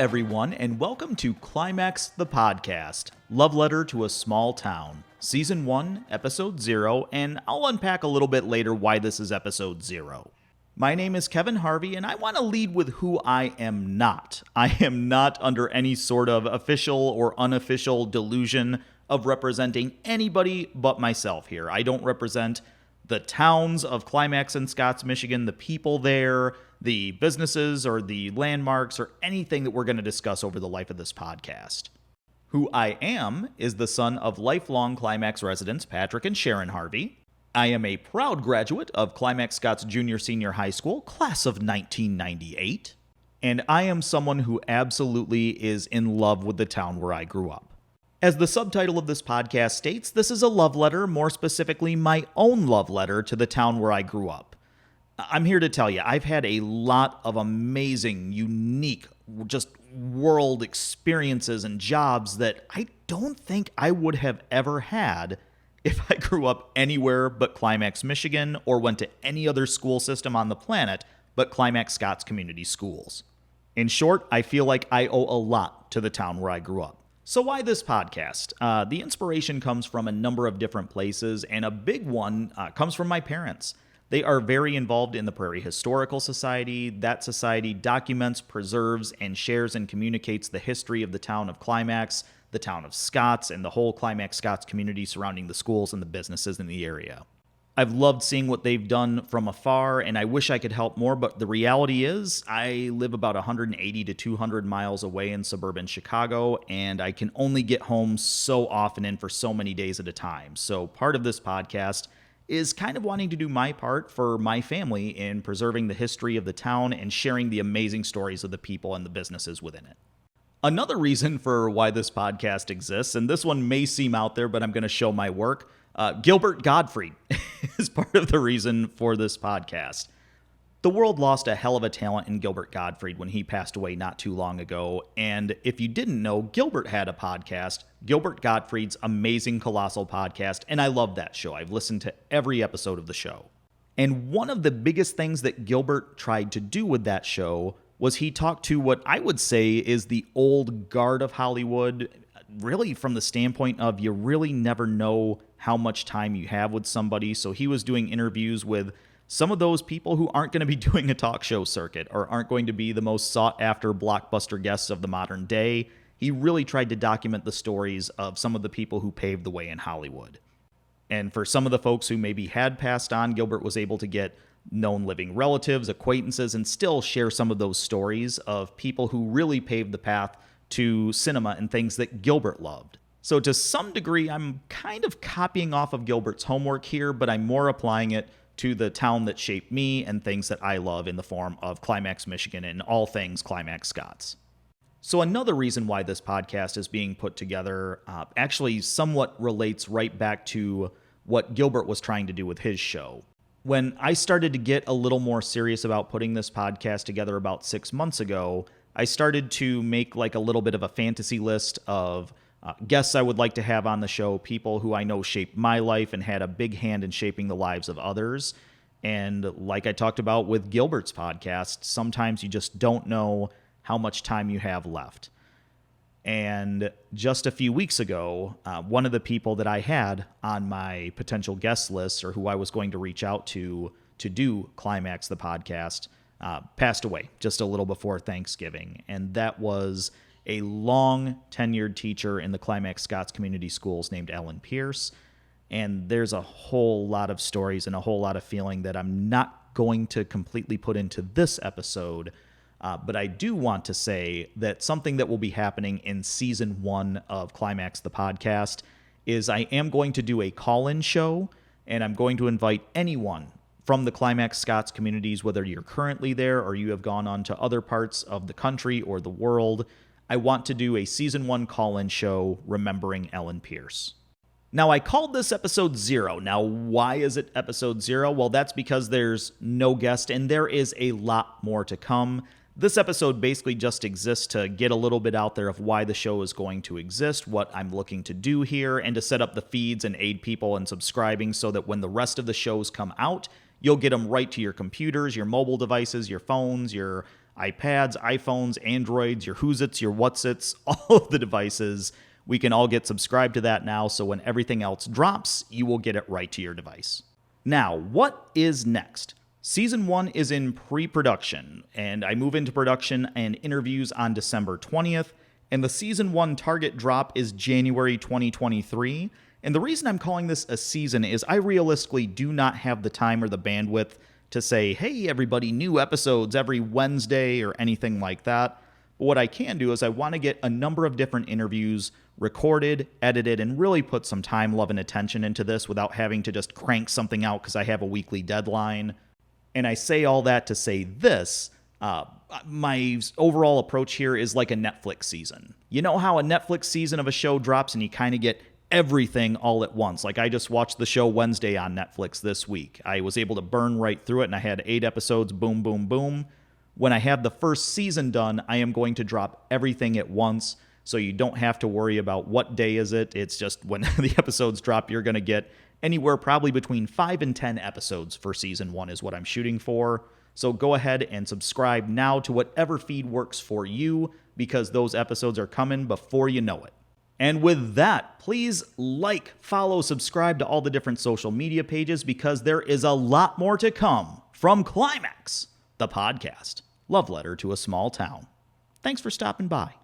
everyone, and welcome to Climax the Podcast, Love Letter to a Small Town, Season 1, Episode 0, and I'll unpack a little bit later why this is Episode 0. My name is Kevin Harvey, and I want to lead with who I am not. I am not under any sort of official or unofficial delusion of representing anybody but myself here. I don't represent the towns of Climax and Scotts, Michigan, the people there, the businesses or the landmarks or anything that we're going to discuss over the life of this podcast. Who I am is the son of lifelong Climax residents Patrick and Sharon Harvey. I am a proud graduate of Climax-Scotts Junior Senior High School, class of 1998. And I am someone who absolutely is in love with the town where I grew up. As the subtitle of this podcast states, this is a love letter, more specifically my own love letter to the town where I grew up. I'm here to tell you, I've had a lot of amazing, unique, just world experiences and jobs that I don't think I would have ever had if I grew up anywhere but Climax, Michigan, or went to any other school system on the planet but Climax-Scotts Community Schools. In short, I feel like I owe a lot to the town where I grew up. So why this podcast? The inspiration comes from a number of different places, and a big one comes from my parents. They are very involved in the Prairie Historical Society. That society documents, preserves, and shares and communicates the history of the town of Climax, the town of Scotts, and the whole Climax-Scotts community surrounding the schools and the businesses in the area. I've loved seeing what they've done from afar, and I wish I could help more, but the reality is I live about 180 to 200 miles away in suburban Chicago, and I can only get home so often and for so many days at a time. So part of this podcast is kind of wanting to do my part for my family in preserving the history of the town and sharing the amazing stories of the people and the businesses within it. Another reason for why this podcast exists, and this one may seem out there, but I'm going to show my work, Gilbert Gottfried is part of the reason for this podcast. The world lost a hell of a talent in Gilbert Gottfried when he passed away not too long ago, and if you didn't know, Gilbert had a podcast, Gilbert Gottfried's Amazing Colossal Podcast, and I love that show. I've listened to every episode of the show. And one of the biggest things that Gilbert tried to do with that show was he talked to what I would say is the old guard of Hollywood, really from the standpoint of you really never know how much time you have with somebody. So he was doing interviews with some of those people who aren't going to be doing a talk show circuit or aren't going to be the most sought after blockbuster guests of the modern day. He really tried to document the stories of some of the people who paved the way in Hollywood. And for some of the folks who maybe had passed on, Gilbert was able to get known living relatives, acquaintances, and still share some of those stories of people who really paved the path to cinema and things that Gilbert loved. So to some degree, I'm kind of copying off of Gilbert's homework here, but I'm more applying it to the town that shaped me and things that I love in the form of Climax, Michigan, and all things Climax-Scotts. So another reason why this podcast is being put together actually somewhat relates right back to what Gilbert was trying to do with his show. When I started to get a little more serious about putting this podcast together about 6 months ago, I started to make like a little bit of a fantasy list of guests I would like to have on the show, people who I know shaped my life and had a big hand in shaping the lives of others. And like I talked about with Gilbert's podcast, sometimes you just don't know how much time you have left. And just a few weeks ago, one of the people that I had on my potential guest list or who I was going to reach out to do Climax the podcast passed away just a little before Thanksgiving. And that was a long tenured teacher in the Climax-Scotts Community Schools named Ellen Pierce. And there's a whole lot of stories and a whole lot of feeling that I'm not going to completely put into this episode. But I do want to say that something that will be happening in Season 1 of Climax the Podcast is I am going to do a call-in show, and I'm going to invite anyone from the Climax-Scotts communities, whether you're currently there or you have gone on to other parts of the country or the world. I want to do a Season 1 call-in show remembering Ellen Pierce. Now, I called this episode 0. Now, why is it episode 0? Well, that's because there's no guest, and there is a lot more to come. This episode basically just exists to get a little bit out there of why the show is going to exist, what I'm looking to do here, and to set up the feeds and aid people in subscribing so that when the rest of the shows come out, you'll get them right to your computers, your mobile devices, your phones, your iPads, iPhones, Androids, your Who's-Its, your What's-Its, all of the devices. We can all get subscribed to that now, so when everything else drops, you will get it right to your device. Now, what is next? Season 1 is in pre-production, and I move into production and interviews on December 20th, and the Season 1 target drop is January 2023. And the reason I'm calling this a season is I realistically do not have the time or the bandwidth to say, hey, everybody, new episodes every Wednesday or anything like that. But what I can do is I want to get a number of different interviews recorded, edited, and really put some time, love, and attention into this without having to just crank something out because I have a weekly deadline. And I say all that to say this. My overall approach here is like a Netflix season. You know how a Netflix season of a show drops and you kind of get everything all at once. Like I just watched the show Wednesday on Netflix this week. I was able to burn right through it and I had 8 episodes, boom, boom, boom. When I have the first season done, I am going to drop everything at once, so you don't have to worry about what day is it. It's just when the episodes drop, you're going to get anywhere probably between 5 and 10 episodes for season 1 is what I'm shooting for. So go ahead and subscribe now to whatever feed works for you, because those episodes are coming before you know it. And with that, please like, follow, subscribe to all the different social media pages, because there is a lot more to come from Climax, the podcast. Love letter to a small town. Thanks for stopping by.